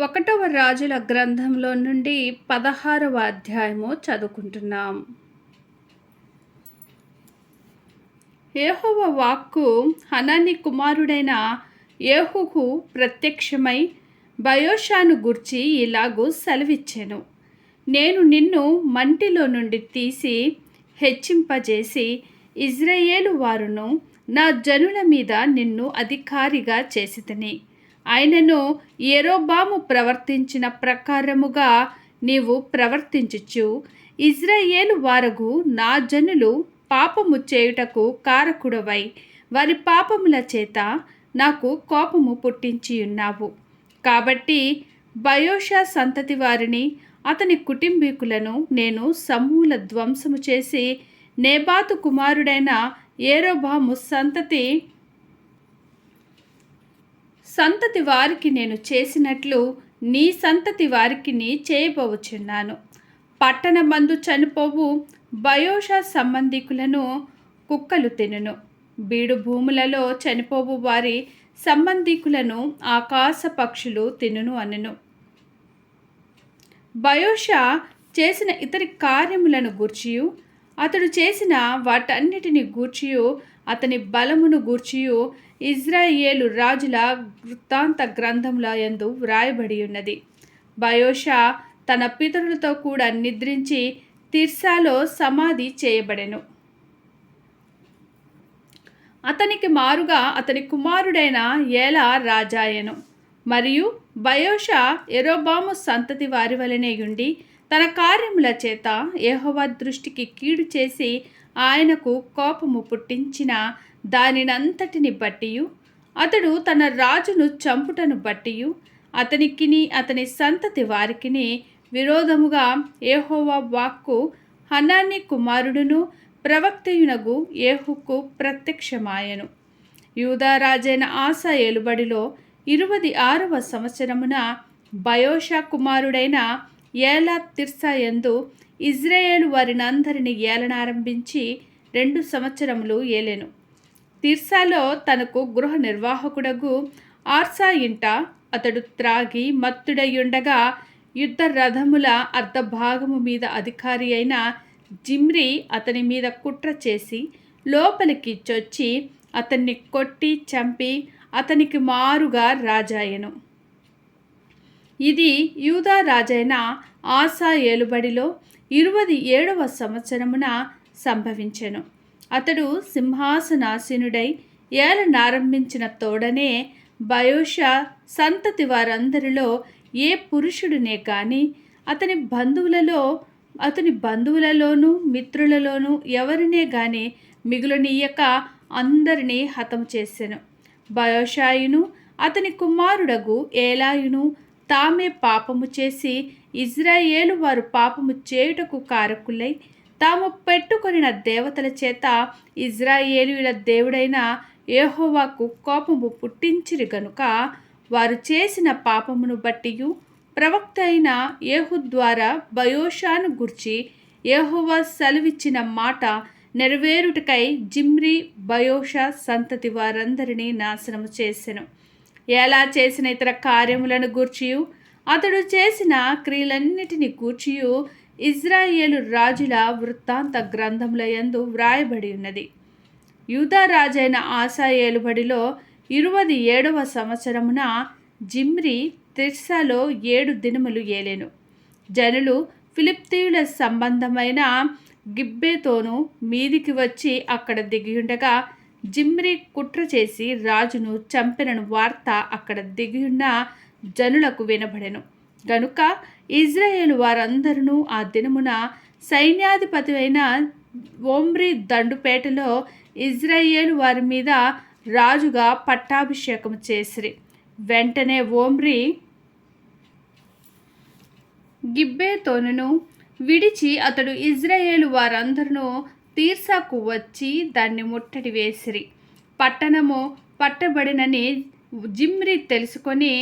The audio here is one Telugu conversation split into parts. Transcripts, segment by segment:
ఒకటవ రాజుల గ్రంథంలో నుండి 16వ అధ్యాయము చదువుకుంటున్నాం. యెహోవా వాక్కు హనానీ కుమారుడైన యెహూకు ప్రత్యక్షమై బయోషాను గూర్చి ఇలాగూ సెలవిచ్చెను. నేను నిన్ను మంటిలో నుండి తీసి హెచ్చింపజేసి ఇజ్రాయేలు వారును నా జనుల మీద నిన్ను అధికారిగా చేసితిని. ఆయనను యెరోబాము ప్రవర్తించిన ప్రకారముగా నీవు ప్రవర్తించుచు ఇజ్రాయేలు వారగు నా జనులు పాపము చేయుటకు కారకుడవై వారి పాపముల చేత నాకు కోపము పుట్టించియున్నావు. కాబట్టి బయోషా సంతతి వారిని అతని కుటుంబీకులను నేను సమూల ధ్వంసము చేసి నేబాతు కుమారుడైన యెరోబాము సంతతి వారికి నేను చేసినట్లు నీ సంతతి వారికి చేయబోచున్నాను. పట్టణమందు చనిపోవు బయోషా సంబంధికులను కుక్కలు తినును, బీడు భూములలో చనిపోవు వారి సంబంధికులను ఆకాశ పక్షులు తినును అనెను. బయోషా చేసిన ఇతరి కార్యములను గూర్చియు అతడు చేసిన వాటన్నిటిని గూర్చియు అతని బలమును గూర్చియు ఇజ్రాయేలు రాజుల వృత్తాంత గ్రంథముల యందు వ్రాయబడి ఉన్నది. బయోషా తన పితరులతో కూడా నిద్రించి తిర్సాలో సమాధి చేయబడెను. అతనికి మారుగా అతని కుమారుడైన ఏలా రాజాయెను. మరియు బయోషా యెరోబాము సంతతి వారి వలనే ఉండి తన కార్యముల చేత యెహోవా దృష్టికి కీడు చేసి ఆయనకు కోపము పుట్టించిన దానినంతటిని బట్టియు అతడు తన రాజును చంపుటను బట్టియు అతనికిని అతని సంతతి వారికిని విరోధముగా యెహోవా వాక్కు హనానీ కుమారుడును ప్రవక్తయునగు యెహూకు ప్రత్యక్షమాయెను. యూదా రాజైన ఆసా ఏలుబడిలో 26వ సంవత్సరమున బయోషా కుమారుడైన ఏలా తిర్సా యందు ఇజ్రాయేలు వారినందరిని ఏలనారంభించి 2 సంవత్సరములు ఏలెను. తిర్సాలో తనకు గృహ నిర్వాహకుడగు ఆర్సా ఇంట అతడు త్రాగి మత్తుడయుండగా యుద్ధ రథముల అర్ధభాగము మీద అధికారి అయిన జిమ్రీ అతని మీద కుట్ర చేసి లోపలికి చొచ్చి అతన్ని కొట్టి చంపి అతనికి మారుగా రాజాయెను. ఇది యూదా రాజైన ఆసా ఏలుబడిలో 27వ సంవత్సరమున సంభవించెను. అతడు సింహాసనాసీనుడై ఏలనారంభించిన తోడనే బయోషా సంతతి వారందరిలో ఏ పురుషుడునే గాని అతని బంధువులలోనూ మిత్రులలోనూ ఎవరినే గాని మిగులనీయక అందరినీ హతము చేసెను. బయోషాయును అతని కుమారుడగు ఏలాయును తామే పాపము చేసి ఇజ్రాయేలు వారు పాపము చేయుటకు కారకులై తాము పెట్టుకొనిన దేవతల చేత ఇజ్రాయేలీయుల దేవుడైన యెహోవాకు కోపము పుట్టించిరి గనుక వారు చేసిన పాపమును బట్టియు ప్రవక్త అయిన యెహూ ద్వారా బయోషాను గూర్చి యెహోవా సెలవిచ్చిన మాట నెరవేరుటకై జిమ్రీ బయోషా సంతతి వారందరినీ నాశనము చేసెను. ఎలా చేసిన ఇతర కార్యములను గూర్చియు అతడు చేసిన క్రియలన్నిటిని గూర్చియు ఇజ్రాయేలు రాజుల వృత్తాంత గ్రంథముల యందు వ్రాయబడి ఉన్నది. యూదా రాజైన ఆసా ఏలుబడిలో 27వ సంవత్సరమున జిమ్రీ తిర్సాలో 7 దినములు ఏలెను. జనులు ఫిలిష్తీయుల సంబంధమైన గిబ్బెతోను మీదికి వచ్చి అక్కడ దిగియుండగా జిమ్రీ కుట్ర చేసి రాజును చంపిన వార్త అక్కడ దిగియున్న జనులకు వినబడెను. గనుక ఇజ్రాయేలు వారందరూ ఆ దినమున సైన్యాధిపతి అయిన ఒమ్రీ దండుపేటలో ఇజ్రాయేలు వారి మీద రాజుగా పట్టాభిషేకం చేసిరి. వెంటనే ఒమ్రీ గిబ్బెతోనును విడిచి అతడు ఇజ్రాయేలు వారందరూ తీర్సాకు వచ్చి దాన్ని ముట్టడి వేసిరి. పట్టణము పట్టబడినని జిమ్రీ తెలుసుకొని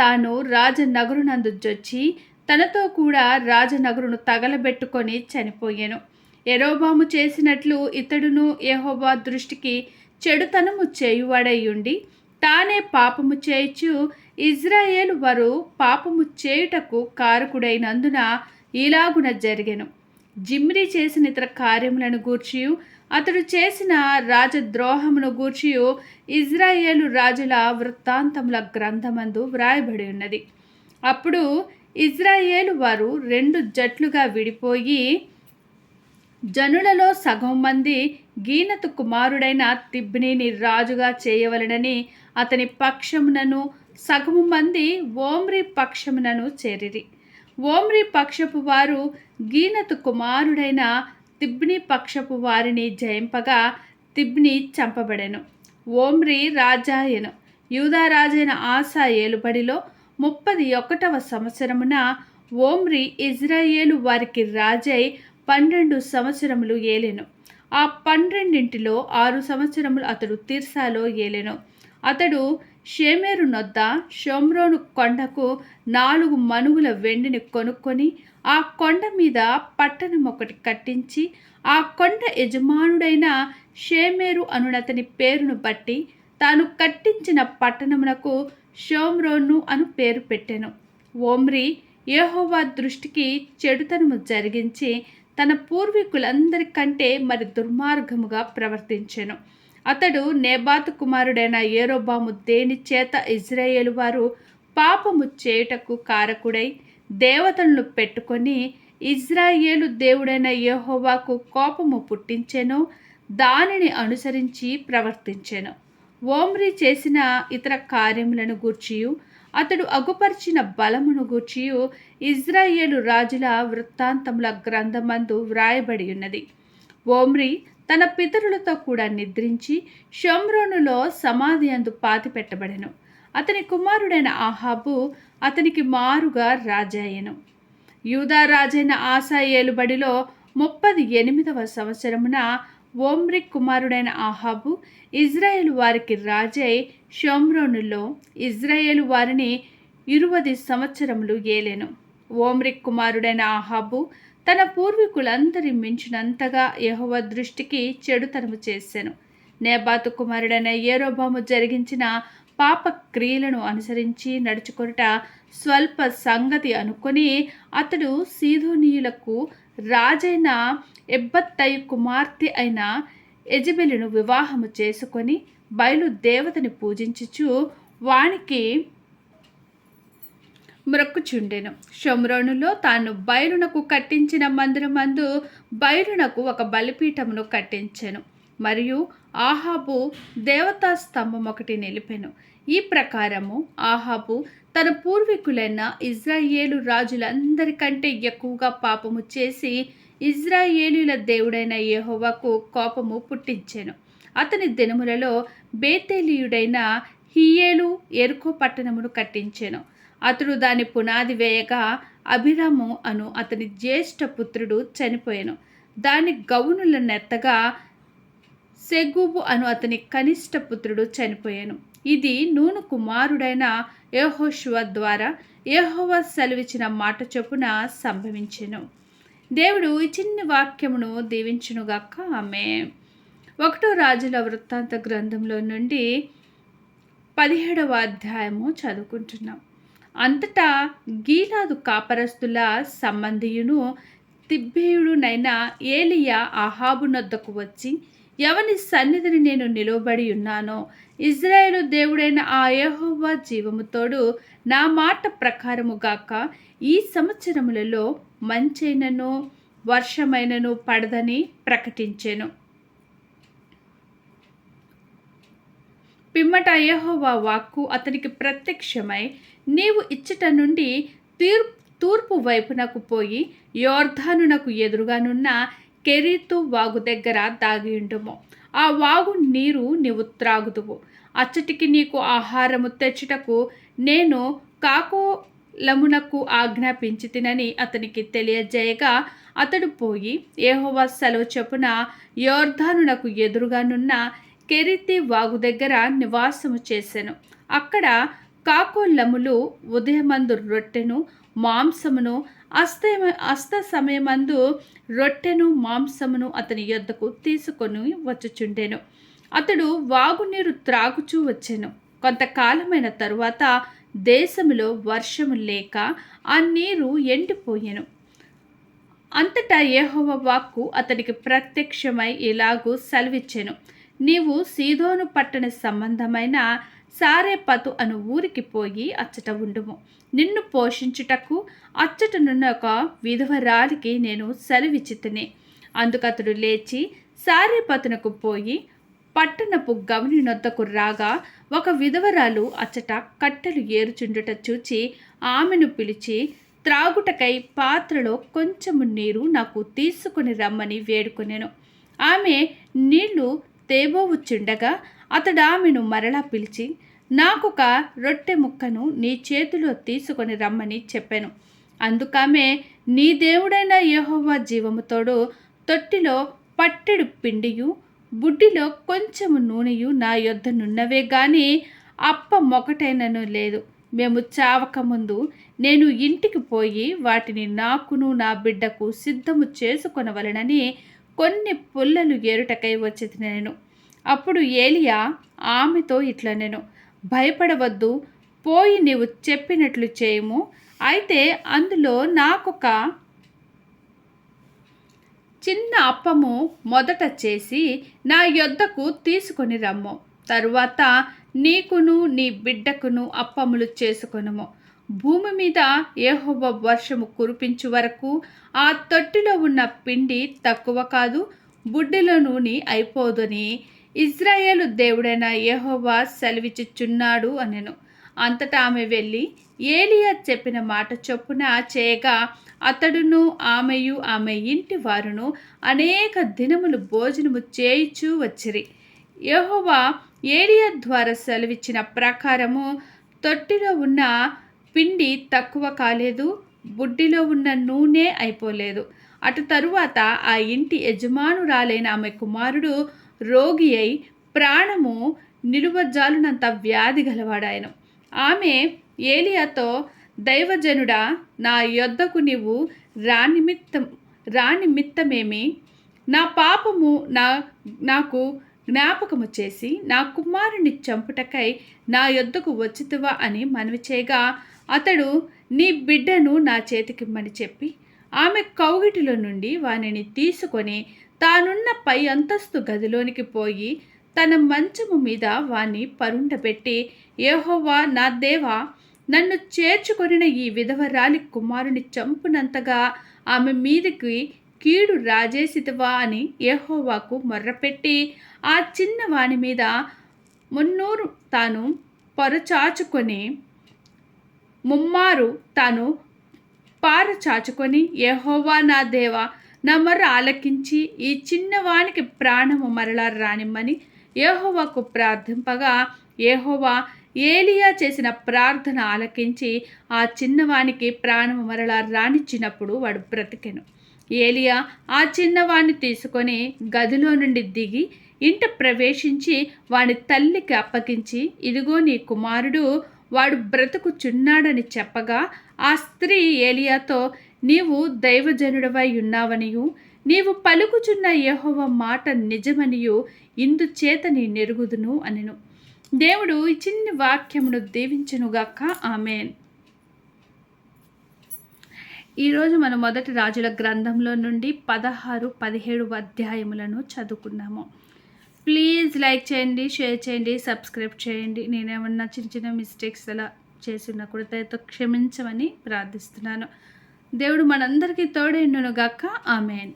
తాను రాజనగరునందు జొచ్చి తనతో కూడా రాజనగరును తగలబెట్టుకొని చనిపోయెను. యెరోబాము చేసినట్లు ఇతడును యెహోవా దృష్టికి చెడుతనము చేయువాడై ఉండి తానే పాపము చేయుచు ఇజ్రాయేలు వారు పాపము చేయుటకు కారకుడైనందున ఇలాగున జరిగెను. జిమ్రీ చేసిన ఇతర కార్యములను గూర్చియు అతడు చేసిన రాజద్రోహమును గూర్చియు ఇజ్రాయేలు రాజుల వృత్తాంతముల గ్రంథమందు వ్రాయబడి ఉన్నది. అప్పుడు ఇజ్రాయేలు వారు 2 జట్లుగా విడిపోయి జనులలో సగం మంది గీనతు కుమారుడైన తిబ్నీని రాజుగా చేయవలెనని అతని పక్షమునను, సగము మంది ఓమ్రీ పక్షమునను చేరిరి. ఓమ్రీ పక్షపు వారు గీనతు కుమారుడైన తిబ్నీ పక్షపు వారిని జయింపగా తిబ్నీ చంపబడెను. ఓమ్రీ రాజాయెను. యూదా రాజైన ఆసా ఏలుబడిలో 31వ సంవత్సరమున ఓమ్రీ ఇజ్రాయేలు వారికి రాజై 12 సంవత్సరములు ఏలెను. ఆ 12లో 6 సంవత్సరములు అతడు తిర్సాలో ఏలెను. అతడు షేమెరు నొద్ద షోమ్రోను కొండకు 4 మణుగుల వెండిని కొనుక్కొని ఆ కొండ మీద పట్టణం ఒకటి కట్టించి ఆ కొండ యజమానుడైన షేమెరు అనునతని పేరును బట్టి తాను కట్టించిన పట్టణమునకు షోమ్రోను అను పేరు పెట్టెను. ఓమ్రీ యెహోవా దృష్టికి చెడుతనము జరిగించి తన పూర్వీకులందరికంటే మరి దుర్మార్గముగా ప్రవర్తించెను. అతడు నేబాతు కుమారుడైన యెరోబాము దేని చేత ఇజ్రాయేలు వారు పాపము చేయుటకు కారకుడై దేవతలను పెట్టుకొని ఇజ్రాయేలు దేవుడైన యెహోవాకు కోపము పుట్టించెనో దానిని అనుసరించి ప్రవర్తించెను. ఓమ్రీ చేసిన ఇతర కార్యములను గూర్చియు అతడు అగుపరిచిన బలమును గూర్చియు ఇజ్రాయేలు రాజుల వృత్తాంతముల గ్రంథమందు వ్రాయబడి ఉన్నది. ఓమ్రీ తన పితరులతో కూడా నిద్రించి షోమ్రోనులో సమాధి అందు పాతిపెట్టబడెను. అతని కుమారుడైన ఆహాబు అతనికి మారుగా రాజాయెను. యూదా రాజైన ఆసా ఏలుబడిలో 38వ సంవత్సరమున ఓమ్రీ కుమారుడైన ఆహాబు ఇజ్రాయేలు వారికి రాజై షోమ్రోనులో ఇజ్రాయేలు వారిని 20 సంవత్సరములు ఏలెను. ఓమ్రీ కుమారుడైన ఆహాబు తన పూర్వీకులందరి మించినంతగా యెహోవా దృష్టికి చెడుతనము చేసెను. నేబాతు కుమారుడైన యెరోబాము జరిగించిన పాప క్రియలను అనుసరించి నడుచుకొనుట స్వల్ప సంగతి అనుకొని అతడు సీదోనీయులకు రాజైన ఎబ్బత్తయి కుమార్తె అయిన యెజెబెలును వివాహము చేసుకొని బయలు దేవతని పూజించుచు వానికి మ్రొక్కుచుండెను. షోమ్రోనులో తాను బయలునకు కట్టించిన మందిరమందు బయలునకు ఒక బలిపీఠమును కట్టించెను. మరియు ఆహాబు దేవతా స్తంభం ఒకటి నిలిపెను. ఈ ప్రకారము ఆహాబు తన పూర్వీకులైన ఇజ్రాయేలు రాజులందరికంటే ఎక్కువగా పాపము చేసి ఇజ్రాయేలీల దేవుడైన యెహోవాకు కోపము పుట్టించెను. అతని దినములలో బేతేలీయుడైన హియేలు యెరికో పట్టణమును కట్టించెను. అతడు దాని పునాది వేయగా అభిరాము అను అతని జ్యేష్ఠ పుత్రుడు చనిపోయెను. దాని గౌనుల నెత్తగా సెగూబు అను అతని కనిష్ట పుత్రుడు చనిపోయాను. ఇది నూను కుమారుడైన యెహోషువ ద్వారా యెహోవా సెలవిచ్చిన మాట చొప్పున సంభవించెను. దేవుడు ఈ చిన్ని వాక్యమును దీవించునుగాక. ఆమేన్. 1 రాజుల వృత్తాంత గ్రంథంలో నుండి 17వ అధ్యాయము చదువుకుంటున్నాం. అంతటా గీలాదు కాపరస్తుల సంబంధియును తిబ్బేయుడునైన ఏలియా ఆహాబు నొద్దకు వచ్చి, ఎవని సన్నిధిని నేను నిలవబడి ఉన్నానో ఇజ్రాయేలు దేవుడైన ఆ యెహోవా జీవముతోడు నా మాట ప్రకారము గాక ఈ సంవత్సరములలో మంచైనను వర్షమైనను పడదని ప్రకటించెను. పిమ్మట యెహోవా వాక్కు అతనికి ప్రత్యక్షమై, నీవు ఇచ్చట నుండి తూర్పు వైపునకు పోయి యోర్దానునకు ఎదురుగానున్న కెరీతు వాగు దగ్గర దాగియుండుము. ఆ వాగు నీరు నీవు త్రాగుదువు. అచ్చటికి నీకు ఆహారము తెచ్చుటకు నేను కాకోలమునకు ఆజ్ఞాపించి తినని అతనికి తెలియజేయగా, అతడు పోయి యెహోవా సెలవు చొప్పున యోర్దానునకు ఎదురుగానున్న కెరీతి వాగు దగ్గర నివాసము చేసెను. అక్కడ కాకోలములు ఉదయమందు రొట్టెను మాంసమును అస్త సమయమందు రొట్టెను మాంసమును అతని యొద్దకు తీసుకొని వచ్చుచుండెను. అతడు వాగునీరు త్రాగుచూ వచ్చెను. కొంతకాలమైన తరువాత దేశములో వర్షము లేక ఆ నీరు ఎండిపోయెను. అంతటా యెహోవా వాక్కు అతనికి ప్రత్యక్షమై ఇలాగు సెలవిచ్చెను, నీవు సీదోను పట్టణ సంబంధమైన సారెపతు అను ఊరికి పోయి అచ్చట ఉండుము. నిన్ను పోషించుటకు అచ్చటనున్న ఒక విధవరాలికి నేను సెలవిచ్చితిని. అందుకతడు లేచి సారెపతునకు పోయి పట్టణపు గవని నొద్దకు రాగా ఒక విధవరాలు అచ్చట కట్టెలు ఏరుచుండుట చూచి ఆమెను పిలిచి, త్రాగుటకై పాత్రలో కొంచెము నీరు నాకు తీసుకొని రమ్మని వేడుకొనెను. ఆమె నీళ్లు తేబోవుచుండగా అతడు ఆమెను మరలా పిలిచి, నాకొక రొట్టె ముక్కను నీ చేతిలో తీసుకొని రమ్మని చెప్పాను. అందుకామె, నీ దేవుడైన యెహోవా జీవముతోడు తొట్టిలో పట్టెడు పిండియు బుడ్డిలో కొంచెము నూనెయు నా యొద్ద నున్నవే గాని అప్పమొకటైనను లేదు. మేము చావకముందు నేను ఇంటికి పోయి వాటిని నాకును నా బిడ్డకు సిద్ధము చేసుకొనవలెనని కొన్ని పుల్లలు ఏరుటకై వచ్చితినేను. అప్పుడు ఏలియా ఆమెతో ఇట్లనెను, భయపడవద్దు, పోయి నీవు చెప్పినట్లు చేయము. అయితే అందులో నాకొక చిన్న అప్పము మొదట చేసి నా యొద్దకు తీసుకొని రమ్ము. తరువాత నీకును నీ బిడ్డకును అప్పములు చేసుకొనుము. భూమి మీద యెహోవా వర్షము కురిపించు వరకు ఆ తొట్టిలో ఉన్న పిండి తక్కువ కాదు, బుడ్డిలో నూనె అయిపోదని ఇజ్రాయేలు దేవుడైన యెహోవా సెలవిచ్చుచున్నాడు అనెను. అంతటా ఆమె వెళ్ళి ఏలియా చెప్పిన మాట చొప్పున చేయగా అతడును ఆమెయు ఆమె ఇంటి వారును అనేక దినములు భోజనము చేయిచూ వచ్చిరి. యెహోవా ఏలియా ద్వారా సెలవిచ్చిన ప్రకారము తొట్టిలో ఉన్న పిండి తక్కువ కాలేదు, బుడ్డిలో ఉన్న నూనె అయిపోలేదు. అటు తరువాత ఆ ఇంటి యజమానురాలైన ఆమె కుమారుడు రోగి అయి ప్రాణము నిలువజాలునంత వ్యాధి గలవాడాయను. ఆమె ఏలియాతో, దైవజనుడా, నా యొద్దకు నీవు రానిమిత్తమేమి? నా పాపము నాకు జ్ఞాపకము చేసి నా కుమారుని చంపుటకై నా యొద్దకు వచ్చితివా అని మనవి చేయగా అతడు, నీ బిడ్డను నా చేతికిమ్మని చెప్పి ఆమె కౌగిటిలో నుండి వానిని తీసుకొని తానున్న పై అంతస్తు గదిలోనికి పోయి తన మంచము మీద వాణ్ణి పరుండబెట్టి, యెహోవా నా దేవా, నన్ను చేర్చుకొనిన ఈ విధవరాలి కుమారుని చంపునంతగా ఆమె మీదకి కీడు రాజేసితివా అని యెహోవాకు మొర్రపెట్టి ఆ చిన్నవాని మీద ముమ్మారు తాను పారచాచుకొని, యెహోవా నా దేవా, నా మొర్ర ఆలకించి ఈ చిన్నవానికి ప్రాణము మరలా రానిమ్మని యెహోవాకు ప్రార్థింపగా యెహోవా ఏలియా చేసిన ప్రార్థన ఆలకించి ఆ చిన్నవానికి ప్రాణము మరలా రానిచ్చినప్పుడు వాడు బ్రతికెను. ఏలియా ఆ చిన్నవాణ్ణి తీసుకొని గదిలో నుండి దిగి ఇంట ప్రవేశించి వాని తల్లికి అప్పగించి, ఇదిగో నీ కుమారుడు, వాడు బ్రతుకుచున్నాడని చెప్పగా ఆ స్త్రీ ఏలియాతో, నీవు దైవజనుడవై ఉన్నావనియు నీవు పలుకుచున్న యెహోవా మాట నిజమనియు ఇందుచేత నీ నెరుగుదును అనెను. దేవుడు ఈ చిన్ని వాక్యమును దీవించునుగాక. ఆమేన్. ఈరోజు మనం మొదటి రాజుల గ్రంథంలో నుండి 16, 17 అధ్యాయములను చదువుకున్నాము. ప్లీజ్ లైక్ చేయండి, షేర్ చేయండి, సబ్స్క్రైబ్ చేయండి. నేనేమన్నా చిన్న చిన్న మిస్టేక్స్ అలా చేసిన కూడా దయతో క్షమించమని ప్రార్థిస్తున్నాను. దేవుడు మనందరికీ తోడైండునుగాక. ఆమేన్.